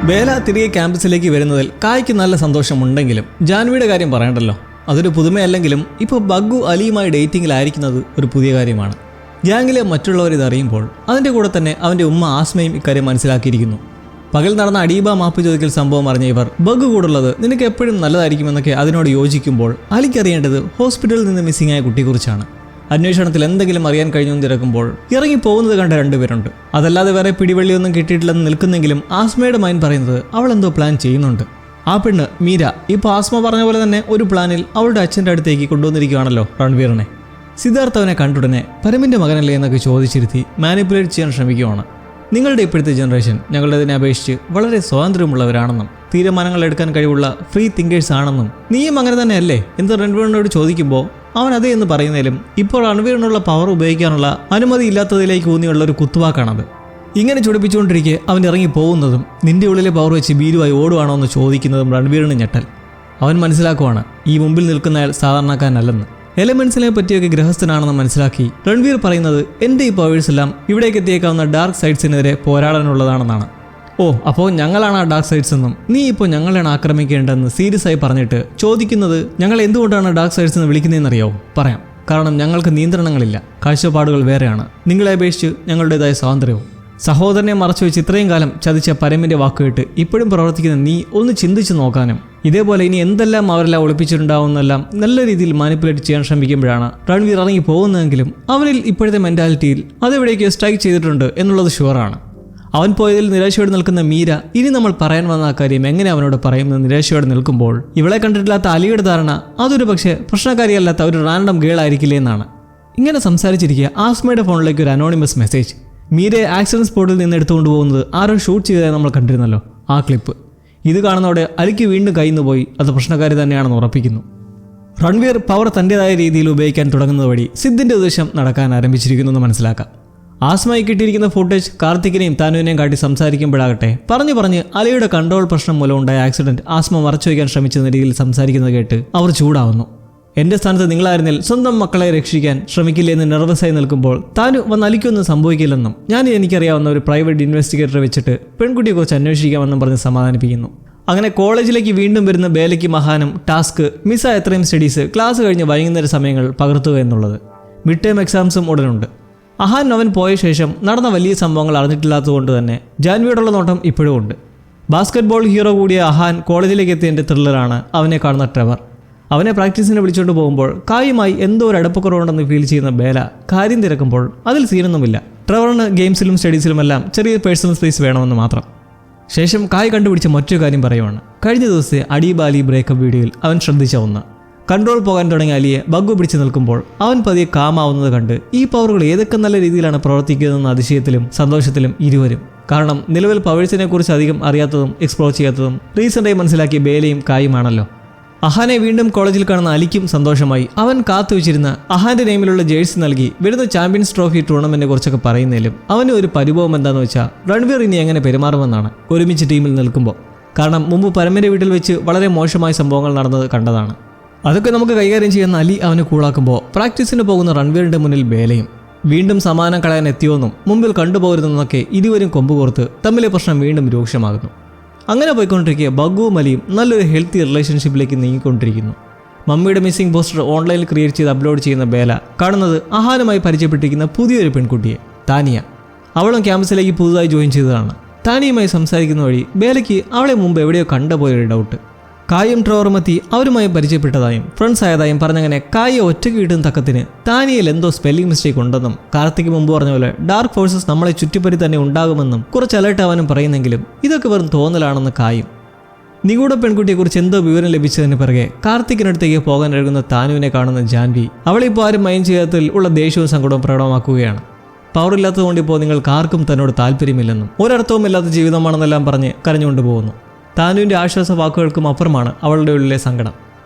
ബേല തിരികെ ക്യാമ്പസിലേക്ക് വരുന്നതിൽ കായ്ക്ക് നല്ല സന്തോഷമുണ്ടെങ്കിലും ജാൻവിയുടെ കാര്യം പറയണ്ടല്ലോ. അതൊരു പുതുമയല്ലെങ്കിലും ഇപ്പോൾ ബഗ്ഗു അലിയുമായി ഡേറ്റിംഗിലായിരിക്കുന്നത് ഒരു പുതിയ കാര്യമാണ്. ഗ്യാങ്ങിലെ മറ്റുള്ളവർ ഇതറിയുമ്പോൾ അതിൻ്റെ കൂടെ തന്നെ അവൻ്റെ ഉമ്മ ആസ്മയും ഇക്കാര്യം മനസ്സിലാക്കിയിരിക്കുന്നു. പകൽ നടന്ന അഡീബ മാപ്പ് ചോദിക്കൽ സംഭവം അറിഞ്ഞ ഇവർ ബഗ്ഗു കൂടുള്ളത് നിനക്ക് എപ്പോഴും നല്ലതായിരിക്കുമെന്നൊക്കെ അതിനോട് യോജിക്കുമ്പോൾ അലിക്കറിയേണ്ടത് ഹോസ്പിറ്റലിൽ നിന്ന് മിസ്സിംഗ് ആയ കുട്ടിയെക്കുറിച്ചാണ്. അന്വേഷണത്തിൽ എന്തെങ്കിലും അറിയാൻ കഴിഞ്ഞെന്ന് തിരക്കുമ്പോൾ ഇറങ്ങിപ്പോകുന്നത് കണ്ട രണ്ടുപേരുണ്ട്. അതല്ലാതെ വേറെ പിടിവള്ളിയൊന്നും കിട്ടിയിട്ടില്ലെന്ന് നിൽക്കുന്നെങ്കിലും ആസ്മയുടെ മൈൻഡ് പറയുന്നത് അവൾ എന്തോ പ്ലാൻ ചെയ്യുന്നുണ്ട്. ആ പെണ്ണ് മീര ഇപ്പോൾ ആസ്മ പറഞ്ഞ പോലെ തന്നെ ഒരു പ്ലാനിൽ അവളുടെ അച്ഛൻ്റെ അടുത്തേക്ക് കൊണ്ടുവന്നിരിക്കുകയാണല്ലോ രൺവീറിനെ. സിദ്ധാർത്ഥ് അവനെ കണ്ടുടനെ പരമിൻ്റെ മകനല്ലേ എന്നൊക്കെ ചോദിച്ചിരുത്തി മാനിപ്പുലേറ്റ് ചെയ്യാൻ ശ്രമിക്കുകയാണ്. നിങ്ങളുടെ ഇപ്പോഴത്തെ ജനറേഷൻ ഞങ്ങളുടേതിനെ അപേക്ഷിച്ച് വളരെ സ്വാതന്ത്ര്യമുള്ളവരാണെന്നും തീരുമാനങ്ങൾ എടുക്കാൻ കഴിവുള്ള ഫ്രീ തിങ്കേഴ്സ് ആണെന്നും നീയും അങ്ങനെ തന്നെയല്ലേ എന്ന് രൺവീറിനോട് ചോദിക്കുമ്പോൾ അവൻ അതേ എന്ന് പറയുന്നതിലും ഇപ്പോൾ രൺവീറിനുള്ള പവർ ഉപയോഗിക്കാനുള്ള അനുമതി ഇല്ലാത്തതിലേക്ക് ഊന്നിയുള്ള ഒരു കുത്തുവാക്കാണത്. ഇങ്ങനെ ചുടിപ്പിച്ചുകൊണ്ടിരിക്കെ അവൻ ഇറങ്ങി പോകുന്നതും നിന്റെ ഉള്ളിലെ പവർ വെച്ച് ഭീരുവായി ഓടുവാണോ എന്ന് ചോദിക്കുന്നതും രൺവീറിന് ഞെട്ടൽ. അവൻ മനസ്സിലാക്കുവാണ് ഈ മുമ്പിൽ നിൽക്കുന്നയാൾ സാധാരണക്കാരനല്ലെന്ന്. എലമെന്റ്സിനെ പറ്റിയൊക്കെ ഗൃഹസ്ഥനാണെന്ന് മനസ്സിലാക്കി രൺവീർ പറയുന്നത് എൻ്റെ ഈ പവേഴ്സ് എല്ലാം ഇവിടേക്ക് എത്തിയേക്കാവുന്ന ഡാർക്ക് സൈഡ്സിനെതിരെ പോരാടാനുള്ളതാണെന്നാണ്. ഓ അപ്പോൾ ഞങ്ങളാണ് ആ ഡാർക്ക് സൈഡ്സ് എന്നും നീ ഇപ്പോൾ ഞങ്ങളെയാണ് ആക്രമിക്കേണ്ടതെന്ന് സീരിയസ് ആയി പറഞ്ഞിട്ട് ചോദിക്കുന്നത് ഞങ്ങൾ എന്തുകൊണ്ടാണ് ഡാർക്ക് സൈഡ്സ് എന്ന് വിളിക്കുന്നതെന്നറിയാവോ? പറയാം. കാരണം ഞങ്ങൾക്ക് നിയന്ത്രണങ്ങളില്ല, കാഴ്ചപ്പാടുകൾ വേറെയാണ്. നിങ്ങളെ അപേക്ഷിച്ച് ഞങ്ങളുടേതായ സ്വാതന്ത്ര്യവും. സഹോദരനെ മറച്ചു വെച്ച് ഇത്രയും കാലം ചതിച്ച പരമിൻ്റെ വാക്കുകേട്ട് ഇപ്പോഴും പ്രവർത്തിക്കുന്ന നീ ഒന്ന് ചിന്തിച്ചു നോക്കാനും ഇതേപോലെ ഇനി എന്തെല്ലാം അവരെല്ലാം ഒളിപ്പിച്ചിട്ടുണ്ടാവുന്നെല്ലാം നല്ല രീതിയിൽ മാനിപ്പുലേറ്റ് ചെയ്യാൻ ശ്രമിക്കുമ്പോഴാണ് രൺവീർ ഇറങ്ങി പോകുന്നതെങ്കിലും അവനിൽ ഇപ്പോഴത്തെ മെൻറ്റാലിറ്റിയിൽ അതെവിടേക്ക് സ്ട്രൈക്ക് ചെയ്തിട്ടുണ്ട് എന്നുള്ളത് ഷുവറാണ്. അവൻ പോയതിൽ നിരാശയോടെ നിൽക്കുന്ന മീര ഇനി നമ്മൾ പറയാൻ വന്ന ആ കാര്യം എങ്ങനെ അവനോട് പറയുമെന്ന് നിരാശയോടെ നിൽക്കുമ്പോൾ ഇവളെ കണ്ടിട്ടില്ലാത്ത അലിയുടെ ധാരണ അതൊരു പക്ഷേ പ്രശ്നക്കാരിയല്ലാത്ത ഒരു റാൻഡം ഗേൾ ആയിരിക്കില്ലേ എന്നാണ്. ഇങ്ങനെ സംസാരിച്ചിരിക്കുക ആസ്മയുടെ ഫോണിലേക്ക് ഒരു അനോണിമസ് മെസ്സേജ്. മീരയെ ആക്സിഡന്റ് സ്പോട്ടിൽ നിന്ന് എടുത്തുകൊണ്ട് പോകുന്നത് ആരോ ഷൂട്ട് ചെയ്തതായി നമ്മൾ കണ്ടിരുന്നല്ലോ ആ ക്ലിപ്പ്. ഇത് കാണുന്നതോടെ അലിക്ക് വീണ്ടും കയ്യിന്ന് പോയി അത് പ്രശ്നക്കാരി തന്നെയാണെന്ന് ഉറപ്പിക്കുന്നു. രൺവീർ പവർ തൻ്റെതായ രീതിയിൽ ഉപയോഗിക്കാൻ തുടങ്ങുന്നത് വഴി സിദ്ധിൻ്റെ ഉദ്ദേശം നടക്കാൻ ആരംഭിച്ചിരിക്കുന്നു എന്ന് മനസ്സിലാക്കാം. ആസ്മയ്ക്ക് കിട്ടിയിരിക്കുന്ന ഫുട്ടേജ് കാർത്തികിനെയും താനുവിനെയും കാട്ടി സംസാരിക്കുമ്പോഴാകട്ടെ പറഞ്ഞ് അലിയുടെ കൺട്രോൾ പ്രശ്നം മൂലം ഉണ്ടായ ആക്സിഡന്റ് ആസ്മ മറച്ചു വയ്ക്കാൻ ശ്രമിച്ചെന്ന രീതിയിൽ സംസാരിക്കുന്നത് കേട്ട് അവർ ചൂടാവുന്നു. എൻ്റെ സ്ഥാനത്ത് നിങ്ങളായിരുന്നിൽ സ്വന്തം മക്കളെ രക്ഷിക്കാൻ ശ്രമിക്കില്ലേ എന്ന് നെർവസായി നിൽക്കുമ്പോൾ താനു വന്ന് അലിക്കൊന്നും സംഭവിക്കില്ലെന്നും ഞാൻ എനിക്കറിയാവുന്ന ഒരു പ്രൈവറ്റ് ഇൻവെസ്റ്റിഗേറ്ററെ വെച്ചിട്ട് പെൺകുട്ടിയെക്കുറിച്ച് അന്വേഷിക്കാമെന്നും പറഞ്ഞ് സമാധാനിപ്പിക്കുന്നു. അങ്ങനെ കോളേജിലേക്ക് വീണ്ടും വരുന്ന ബേലയ്ക്ക് മഹാനും ടാസ്ക് മിസ്സായ എത്രയും സ്റ്റഡീസ് ക്ലാസ് കഴിഞ്ഞ് വൈകുന്നേര സമയങ്ങൾ പകർത്തുക എന്നുള്ളത്. മിഡ് ടേം എക്സാംസും ഉടനുണ്ട്. അഹാൻ അവൻ പോയ ശേഷം നടന്ന വലിയ സംഭവങ്ങൾ അറിഞ്ഞിട്ടില്ലാത്തതുകൊണ്ട് തന്നെ ജാൻവിയോടുള്ള നോട്ടം ഇപ്പോഴും ഉണ്ട്. ബാസ്കറ്റ്ബോൾ ഹീറോ കൂടിയ അഹാൻ കോളേജിലേക്ക് എത്തിയതിൻ്റെ ത്രില്ലറാണ് അവനെ കാണുന്ന ട്രെവർ. അവനെ പ്രാക്ടീസിന് വിളിച്ചുകൊണ്ട് പോകുമ്പോൾ കായുമായി എന്തോ ഒരു അടുപ്പക്കുറവുണ്ടെന്ന് ഫീൽ ചെയ്യുന്ന ബേല കാര്യം തിരക്കുമ്പോൾ അതിൽ സീനൊന്നുമില്ല. ട്രെവറിന് ഗെയിംസിലും സ്റ്റഡീസിലുമെല്ലാം ചെറിയ പേഴ്സണൽ സ്പേസ് വേണമെന്ന് മാത്രം. ശേഷം കായ് കണ്ടുപിടിച്ച മറ്റൊരു കാര്യം പറയുവാണ്. കഴിഞ്ഞ ദിവസത്തെ അഡീബ അലി ബ്രേക്കപ്പ് വീഡിയോയിൽ അവൻ ശ്രദ്ധിച്ച ഒന്ന്. കൺട്രോൾ പോകാൻ തുടങ്ങിയ അലിയെ ബഗ്ഗു പിടിച്ചു നിൽക്കുമ്പോൾ അവൻ പതിയെ കാമാവുന്നത് കണ്ട് ഈ പവറുകൾ ഏതൊക്കെ നല്ല രീതിയിലാണ് പ്രവർത്തിക്കുന്നതെന്ന അതിശയത്തിലും സന്തോഷത്തിലും ഇരുവരും. കാരണം നിലവിൽ പവേഴ്സിനെ കുറിച്ച് അധികം അറിയാത്തതും എക്സ്പ്ലോർ ചെയ്യാത്തതും റീസെൻ്റായി മനസ്സിലാക്കിയ ബേലയും കായുമാണല്ലോ. അഹാനെ വീണ്ടും കോളേജിൽ കാണുന്ന അലിക്കും സന്തോഷമായി. അവൻ കാത്തുവെച്ചിരുന്ന അഹാന്റെ നെയിമിലുള്ള ജേഴ്സി നൽകി വരുന്ന ചാമ്പ്യൻസ് ട്രോഫി ടൂർണമെന്റിനെ കുറിച്ചൊക്കെ പറയുന്നതിലും അവന് ഒരു പരിഭവം എന്താണെന്ന് വെച്ചാൽ രൺവീർ ഇനി എങ്ങനെ പെരുമാറുമെന്നാണ് ഒരുമിച്ച് ടീമിൽ നിൽക്കുമ്പോൾ. കാരണം മുമ്പ് പരമന്റെ വീട്ടിൽ വെച്ച് വളരെ മോശമായ സംഭവങ്ങൾ നടന്നത് കണ്ടതാണ്. അതൊക്കെ നമുക്ക് കൈകാര്യം ചെയ്യുന്ന അലി അവനെ കൂളാക്കുമ്പോൾ പ്രാക്ടീസിന് പോകുന്ന രൺവീറിന്റെ മുന്നിൽ ബേലയും വീണ്ടും സമാനം കളയാൻ എത്തിയോന്നും മുമ്പിൽ കണ്ടുപോകരുതെന്നൊക്കെ ഇരുവരും കൊമ്പുകോർത്ത് തമ്മിലെ പ്രശ്നം വീണ്ടും രൂക്ഷമാകുന്നു. അങ്ങനെ പോയിക്കൊണ്ടിരിക്കുക ബഗ്ഗുവും അലിയും നല്ലൊരു ഹെൽത്തി റിലേഷൻഷിപ്പിലേക്ക് നീങ്ങിക്കൊണ്ടിരിക്കുന്നു. മമ്മിയുടെ മിസ്സിംഗ് പോസ്റ്റർ ഓൺലൈനിൽ ക്രിയേറ്റ് ചെയ്ത് അപ്ലോഡ് ചെയ്യുന്ന ബേല കാണുന്നത് അഹാനുമായി പരിചയപ്പെട്ടിരിക്കുന്ന പുതിയൊരു പെൺകുട്ടിയെ, താനിയ. അവളും ക്യാമ്പസിലേക്ക് പുതുതായി ജോയിൻ ചെയ്തതാണ്. താനിയുമായി സംസാരിക്കുന്ന വഴി ബേലയ്ക്ക് അവളെ മുമ്പ് എവിടെയോ കണ്ടുപോയൊരു ഡൗട്ട്. കായും ട്രോറുമെത്തി അവരുമായി പരിചയപ്പെട്ടതായും ഫ്രണ്ട്സ് ആയതായും പറഞ്ഞങ്ങനെ കായെ ഒറ്റയ്ക്ക് കിട്ടുന്ന തക്കത്തിന് താനിയിൽ എന്തോ സ്പെല്ലിംഗ് മിസ്റ്റേക്ക് ഉണ്ടെന്നും കാർത്തിക് മുമ്പ് പറഞ്ഞ പോലെ ഡാർക്ക് ഫോഴ്സസ് നമ്മളെ ചുറ്റിപ്പറ്റി തന്നെ ഉണ്ടാകുമെന്നും കുറച്ച് അലേർട്ട് ആവാനും പറയുന്നെങ്കിലും ഇതൊക്കെ വെറും തോന്നലാണെന്ന് കായും. നിഗൂഢ പെൺകുട്ടിയെക്കുറിച്ച് എന്തോ വിവരം ലഭിച്ചതിന് പിറകെ കാർത്തിക്കിനടുത്തേക്ക് പോകാൻ എഴുതുന്ന താനുവിനെ കാണുന്ന ജാൻവി അവളിപ്പോൾ ആരും മൈൻഡ് ചെയ്യാത്തതിൽ ഉള്ള ദേഷ്യവും സങ്കടവും പ്രകടമാക്കുകയാണ്. പവറില്ലാത്തതുകൊണ്ട് ഇപ്പോൾ നിങ്ങൾക്ക് ആർക്കും തന്നോട് താല്പര്യമില്ലെന്നും ഒരർത്ഥവുമില്ലാത്ത ജീവിതമാണെന്നെല്ലാം പറഞ്ഞ് കരഞ്ഞുകൊണ്ട് പോകുന്നു. താനുവിൻ്റെ ആശ്വാസ വാക്കുകൾക്കും അപ്പുറമാണ് അവളുടെ ഉള്ളിലെ സങ്കടം.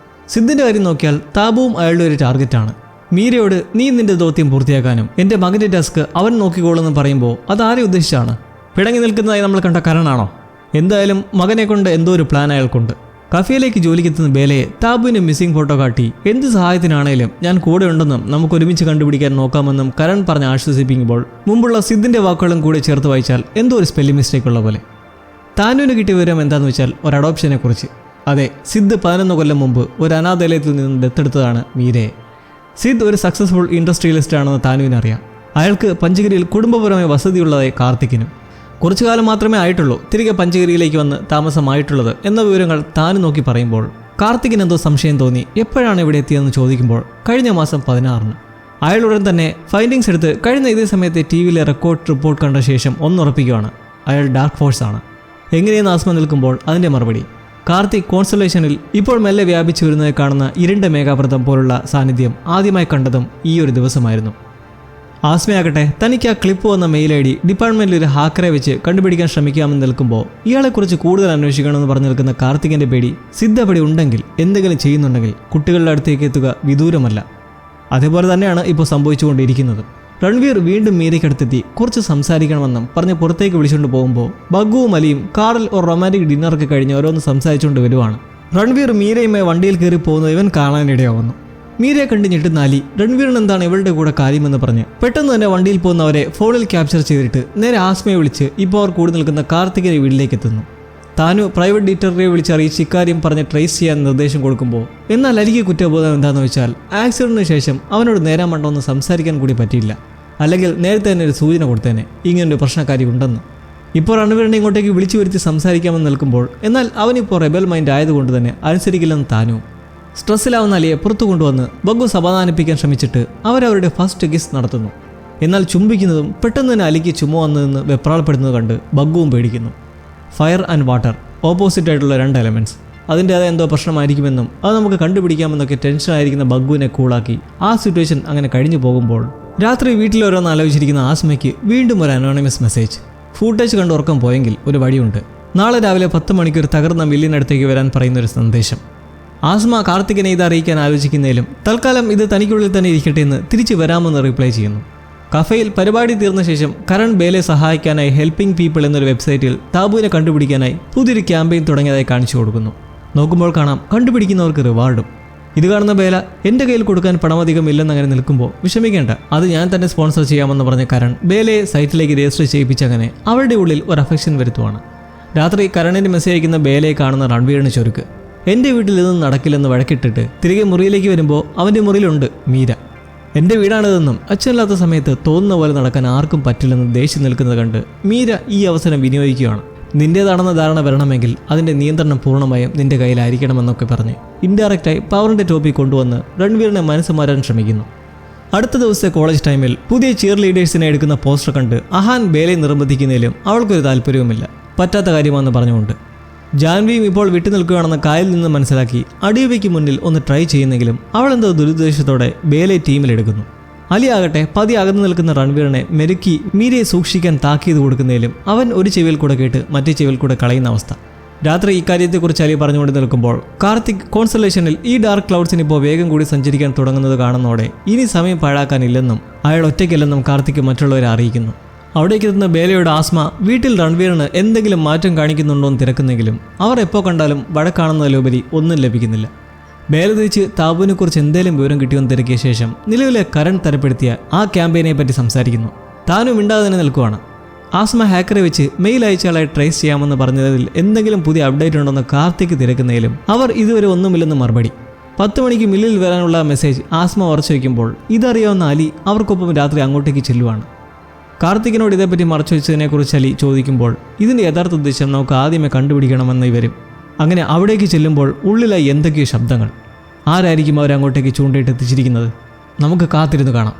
സിദ്ധിൻ്റെ കാര്യം നോക്കിയാൽ താബുവും അയാളുടെ ഒരു ടാർഗറ്റാണ്. മീരയോട് നീ നിന്റെ ദൗത്യം പൂർത്തിയാക്കാനും എൻ്റെ മകൻ്റെ ടാസ്ക് അവൻ നോക്കിക്കോളെന്ന് പറയുമ്പോൾ അതാരെ ഉദ്ദേശിച്ചാണ്? പിണങ്ങി നിൽക്കുന്നതായി നമ്മൾ കണ്ട കരണാണോ? എന്തായാലും മകനെ കൊണ്ട് എന്തോ ഒരു പ്ലാൻ അയാൾക്കുണ്ട്. കഫേയിലേക്ക് ജോലിക്കെത്തുന്ന ബേലയെ താബുവിൻ്റെ മിസ്സിംഗ് ഫോട്ടോ കാട്ടി എന്ത് സഹായത്തിനാണേലും ഞാൻ കൂടെ ഉണ്ടെന്നും നമുക്ക് ഒരുമിച്ച് കണ്ടുപിടിക്കാൻ നോക്കാമെന്നും കരൺ പറഞ്ഞ് ആശ്വസിപ്പിക്കുമ്പോൾ മുമ്പുള്ള സിദ്ധിൻ്റെ വാക്കുകളും കൂടെ ചേർത്ത് വായിച്ചാൽ എന്തോ ഒരു സ്പെല്ലിംഗ് മിസ്റ്റേക്ക് ഉള്ള പോലെ. താനുവിന് കിട്ടിയ വിവരം എന്താണെന്ന് വെച്ചാൽ ഒരു അഡോപ്ഷനെ കുറിച്ച്. അതെ, സിദ്ധ് 11 കൊല്ലം മുമ്പ് ഒരു അനാഥാലയത്തിൽ നിന്ന് ദത്തെടുത്തതാണ് മീരയെ. സിദ്ധ് ഒരു സക്സസ്ഫുൾ ഇൻഡസ്ട്രിയലിസ്റ്റ് ആണെന്ന് താനുവിനറിയാം. അയാൾക്ക് പഞ്ചഗിരിയിൽ കുടുംബപരമായ വസതിയുള്ളതായി കാർത്തിക്കിനും. കുറച്ചു കാലം മാത്രമേ ആയിട്ടുള്ളൂ തിരികെ പഞ്ചഗിരിയിലേക്ക് വന്ന് താമസമായിട്ടുള്ളത് എന്ന വിവരങ്ങൾ താനു നോക്കി പറയുമ്പോൾ കാർത്തിക്കിന് എന്തോ സംശയം തോന്നി. എപ്പോഴാണ് ഇവിടെ എത്തിയതെന്ന് ചോദിക്കുമ്പോൾ കഴിഞ്ഞ മാസം 16-ന്. അയാൾ ഉടൻ തന്നെ ഫൈൻഡിങ്സ് എടുത്ത് കഴിഞ്ഞ ഇതേ സമയത്തെ TV-യിലെ റിപ്പോർട്ട് കണ്ട ശേഷം ഒന്നുറപ്പിക്കുകയാണ്, അയാൾ ഡാർക്ക് ഫോഴ്സ് ആണ്. എങ്ങനെയെന്ന് ആസ്മ നിൽക്കുമ്പോൾ അതിൻ്റെ മറുപടി, കാർത്തിക് കോൺസ്റ്റലേഷനിൽ ഇപ്പോൾ മെല്ലെ വ്യാപിച്ചു വരുന്നത് കാണുന്ന ഇരുണ്ട മേഘാവൃതം പോലുള്ള സാന്നിധ്യം ആദ്യമായി കണ്ടതും ഈ ഒരു ദിവസമായിരുന്നു. ആസ്മയാകട്ടെ തനിക്ക് ആ ക്ലിപ്പ് വന്ന മെയിൽ ID ഡിപ്പാർട്ട്മെന്റിൽ ഒരു ഹാക്കറെ വെച്ച് കണ്ടുപിടിക്കാൻ ശ്രമിക്കാമെന്ന് നിൽക്കുമ്പോൾ ഇയാളെക്കുറിച്ച് കൂടുതൽ അന്വേഷിക്കണമെന്ന് പറഞ്ഞു നിൽക്കുന്ന കാർത്തികിന്റെ പേടി സിദ്ധ അവിടെ ഉണ്ടെങ്കിൽ എന്തെങ്കിലും ചെയ്യുന്നുണ്ടെങ്കിൽ കുട്ടികളുടെ അടുത്തേക്ക് എത്തുക വിദൂരമല്ല. അതേപോലെ തന്നെയാണ് ഇപ്പോൾ സംഭവിച്ചുകൊണ്ടിരിക്കുന്നത്. രൺവീർ വീണ്ടും മീരയ്ക്കടുത്തെത്തി കുറച്ച് സംസാരിക്കണമെന്നും പറഞ്ഞ് പുറത്തേക്ക് വിളിച്ചുകൊണ്ട് പോകുമ്പോൾ ബഗ്ഗുവും അലിയും കാറിൽ ഒരു റൊമാൻറ്റിക് ഡിന്നറൊക്കെ കഴിഞ്ഞ് ഓരോന്ന് സംസാരിച്ചുകൊണ്ട് വരുവാണ്. രൺവീർ മീരയുമായി വണ്ടിയിൽ കയറി പോകുന്നത് ഇവൻ കാണാനിടയാവുന്നു. മീരയെ കണ്ട് ഞെട്ടുന്ന അലി രൺവീറിന് എന്താണ് ഇവളുടെ കൂടെ കാര്യമെന്ന് പറഞ്ഞ് പെട്ടെന്ന് തന്നെ വണ്ടിയിൽ പോകുന്നവരെ ഫോണിൽ ക്യാപ്ചർ ചെയ്തിട്ട് നേരെ ആസ്മയെ വിളിച്ച് ഇപ്പോൾ അവർ കൂടി നിൽക്കുന്ന കാർത്തികിന്റെ വീട്ടിലേക്ക് എത്തുന്നു. താനു പ്രൈവറ്റ് ഡീറ്ററിനെ വിളിച്ചറിയിച്ച് ഇക്കാര്യം പറഞ്ഞ് ട്രേസ് ചെയ്യാൻ നിർദ്ദേശം കൊടുക്കുമ്പോൾ എന്നാൽ അലിക്ക് കുറ്റബോധം എന്താണെന്ന് വെച്ചാൽ ആക്സിഡന്റിന് ശേഷം അവനോട് നേരാൻ മണ്ടൊന്ന് സംസാരിക്കാൻ കൂടി പറ്റിയില്ല. അല്ലെങ്കിൽ നേരത്തെ തന്നെ ഒരു സൂചന കൊടുത്തേനെ ഇങ്ങനൊരു പ്രശ്നക്കാരി ഉണ്ടെന്ന്. ഇപ്പോൾ രൺവീറിനെ ഇങ്ങോട്ടേക്ക് വിളിച്ചു വരുത്തി സംസാരിക്കാമെന്ന് നിൽക്കുമ്പോൾ എന്നാൽ അവനിപ്പോൾ റെബൽ മൈൻഡ് ആയതുകൊണ്ട് തന്നെ അനുസരിക്കില്ലെന്ന് താനു. സ്ട്രെസ്സിലാവുന്ന അലിയെ പുറത്തു കൊണ്ടുവന്ന് ബഗ്ഗു സമാധാനിപ്പിക്കാൻ ശ്രമിച്ചിട്ട് അവരവരുടെ ഫസ്റ്റ് കിസ് നടത്തുന്നു. എന്നാൽ ചുംബിക്കുന്നതും പെട്ടെന്ന് തന്നെ അലിക്ക് ചുമ വന്നതെന്ന് വെപ്രാളപ്പെടുന്നത് കണ്ട് ബഗ്ഗുവും പേടിക്കുന്നു. ഫയർ ആൻഡ് വാട്ടർ ഓപ്പോസിറ്റ് ആയിട്ടുള്ള 2 എലമെൻറ്റ്സ്, അതിൻ്റേതായ എന്തോ പ്രശ്നമായിരിക്കുമെന്നും അത് നമുക്ക് കണ്ടുപിടിക്കാമെന്നൊക്കെ ടെൻഷനായിരിക്കുന്ന ബഗ്ഗുവിനെ കൂളാക്കി ആ സിറ്റുവേഷൻ അങ്ങനെ കഴിഞ്ഞു പോകുമ്പോൾ രാത്രി വീട്ടിലോരോന്ന് ആലോചിച്ചിരിക്കുന്ന ആസ്മയ്ക്ക് വീണ്ടും ഒരു അനോണിമസ് മെസ്സേജ്. ഫൂട്ടേജ് കണ്ട് ഉറക്കം പോയെങ്കിൽ ഒരു വഴിയുണ്ട്, നാളെ രാവിലെ 10 മണിക്ക് ഒരു തകർന്ന മില്ലിനടുത്തേക്ക് വരാൻ പറയുന്നൊരു സന്ദേശം. ആസ്മ കാർത്തികിനെ ഇത് അറിയിക്കാൻ ആലോചിക്കുന്നതിലും തൽക്കാലം ഇത് തനിക്കുള്ളിൽ തന്നെ ഇരിക്കട്ടെ എന്ന് തിരിച്ചു വരാമെന്ന് റിപ്ലൈ ചെയ്യുന്നു. കഫേയിൽ പരിപാടി തീർന്ന ശേഷം കരൺ ബേലെ സഹായിക്കാനായി ഹെൽപ്പിംഗ് പീപ്പിൾ എന്നൊരു വെബ്സൈറ്റിൽ താബുവിനെ കണ്ടുപിടിക്കാനായി പുതിയൊരു ക്യാമ്പയിൻ തുടങ്ങിയതായി കാണിച്ചു കൊടുക്കുന്നു. നോക്കുമ്പോൾ കാണാം കണ്ടുപിടിക്കുന്നവർക്ക് റിവാർഡും. ഇത് കാണുന്ന ബേല എൻ്റെ കയ്യിൽ കൊടുക്കാൻ പണമധികം ഇല്ലെന്നങ്ങനെ നിൽക്കുമ്പോൾ വിഷമിക്കേണ്ട, അത് ഞാൻ തന്നെ സ്പോൺസർ ചെയ്യാമെന്ന് പറഞ്ഞ കരൺ ബേലയെ സൈറ്റിലേക്ക് രജിസ്റ്റർ ചെയ്യിപ്പിച്ചങ്ങനെ അവരുടെ ഉള്ളിൽ ഒരു അഫെക്ഷൻ വരുത്തുവാണ്. രാത്രി കരണിന് മെസ്സേജ് അയക്കുന്ന ബേലയെ കാണുന്ന രൺവീറിന് ചൊരുക്ക്. എൻ്റെ വീട്ടിൽ ഇതൊന്നും നടക്കില്ലെന്ന് വഴക്കിട്ടിട്ട് തിരികെ മുറിയിലേക്ക് വരുമ്പോൾ അവൻ്റെ മുറിയിലുണ്ട് മീര. എൻ്റെ വീടാണിതെന്നും അച്ഛനില്ലാത്ത സമയത്ത് തോന്നുന്ന പോലെ നടക്കാൻ ആർക്കും പറ്റില്ലെന്ന് ദേഷ്യം നിൽക്കുന്നത് കണ്ട് മീര ഈ അവസരം വിനിയോഗിക്കുകയാണ്. നിൻ്റേതാണെന്ന ധാരണ വരണമെങ്കിൽ അതിൻ്റെ നിയന്ത്രണം പൂർണ്ണമായും നിൻ്റെ കയ്യിലായിരിക്കണമെന്നൊക്കെ പറഞ്ഞ് ഇൻഡയറക്റ്റായി പവറിൻ്റെ ടോപ്പിൽ കൊണ്ടുവന്ന് രൺവീറിനെ മനസ്സ് മാറാൻ ശ്രമിക്കുന്നു. അടുത്ത ദിവസത്തെ കോളേജ് ടൈമിൽ പുതിയ ചിയർ ലീഡേഴ്സിനെ എടുക്കുന്ന പോസ്റ്റർ കണ്ട് അഹാൻ ബേലയെ നിർബന്ധിക്കുന്നതിലും അവൾക്കൊരു താല്പര്യവുമില്ല, പറ്റാത്ത കാര്യമാണെന്ന് പറഞ്ഞുകൊണ്ട്. ജാൻവിയും ഇപ്പോൾ വിട്ടുനിൽക്കുകയാണെന്ന് കായലിൽ നിന്ന് മനസ്സിലാക്കി അടിയവയ്ക്ക് മുന്നിൽ ഒന്ന് ട്രൈ ചെയ്യുന്നെങ്കിലും അവളെന്തോ ദുരുദ്ദേശത്തോടെ ബേലെ ടീമിലെടുക്കുന്നു. അലി ആകട്ടെ പതി അകന്നു നിൽക്കുന്ന രൺവീറിനെ മെരുക്കി മീരയെ സൂക്ഷിക്കാൻ താക്കീത് കൊടുക്കുന്നതിലും അവൻ ഒരു ചെവിയിൽ കൂടെ കേട്ട് മറ്റേ ചെവിയിൽ കൂടെ കളയുന്ന അവസ്ഥ. രാത്രി ഇക്കാര്യത്തെക്കുറിച്ച് അലി പറഞ്ഞുകൊണ്ട് നിൽക്കുമ്പോൾ കാർത്തിക് കോൺസ്റ്റലേഷനിൽ ഈ ഡാർക്ക് ക്ലൗഡ്സിന് ഇപ്പോൾ വേഗം കൂടി സഞ്ചരിക്കാൻ തുടങ്ങുന്നത് കാണുന്നതോടെ ഇനി സമയം പാഴാക്കാനില്ലെന്നും അയാൾ ഒറ്റയ്ക്കല്ലെന്നും കാർത്തിക് മറ്റുള്ളവരെ അറിയിക്കുന്നു. അവിടേക്ക് എത്തുന്ന ബേലയുടെ ആസ്മ വീട്ടിൽ രൺവീറിന് എന്തെങ്കിലും മാറ്റം കാണിക്കുന്നുണ്ടോ എന്ന് തിരക്കുന്നെങ്കിലും അവർ എപ്പോൾ കണ്ടാലും വഴക്കാണെന്നതിലുപരി ഒന്നും ലഭിക്കുന്നില്ല. ബേല തിരിച്ച് താബുവിനെക്കുറിച്ച് എന്തെങ്കിലും വിവരം കിട്ടിയെന്ന് തിരക്കിയ ശേഷം നിലവിലെ കരൺ തരപ്പെടുത്തിയ ആ ക്യാമ്പയിനെ പറ്റി സംസാരിക്കുന്നു. താനും മിണ്ടാതെ തന്നെ നിൽക്കുവാണ്. ആസ്മ ഹാക്കറെ വെച്ച് മെയിൽ അയച്ചയാളെ ട്രേസ് ചെയ്യാമെന്ന് പറഞ്ഞതിൽ എന്തെങ്കിലും പുതിയ അപ്ഡേറ്റ് ഉണ്ടോന്ന് കാർത്തിക് തിരക്കുന്നതിലും അവർ ഇതുവരെ ഒന്നുമില്ലെന്ന് മറുപടി. 10 മണിക്ക് മില്ലിൽ വരാനുള്ള മെസ്സേജ് ആസ്മ ഉറച്ചു വയ്ക്കുമ്പോൾ ഇതറിയാവുന്ന അലി അവർക്കൊപ്പം രാത്രി അങ്ങോട്ടേക്ക് ചെല്ലുവാണ്. കാർത്തികിനോട് ഇതേപ്പറ്റി മറച്ചു വെച്ചതിനെക്കുറിച്ച് അലി ചോദിക്കുമ്പോൾ ഇതിൻ്റെ യഥാർത്ഥ ഉദ്ദേശം നമുക്ക് ആദ്യമേ കണ്ടുപിടിക്കണമെന്ന് ഇവരും. അങ്ങനെ അവിടേക്ക് ചെല്ലുമ്പോൾ ഉള്ളിലായി എന്തൊക്കെയോ ശബ്ദങ്ങൾ. ആരായിരിക്കും അവരങ്ങോട്ടേക്ക് ചൂണ്ടയിട്ട് എത്തിച്ചിരിക്കുന്നത്? നമുക്ക് കാത്തിരുന്ന് കാണാം.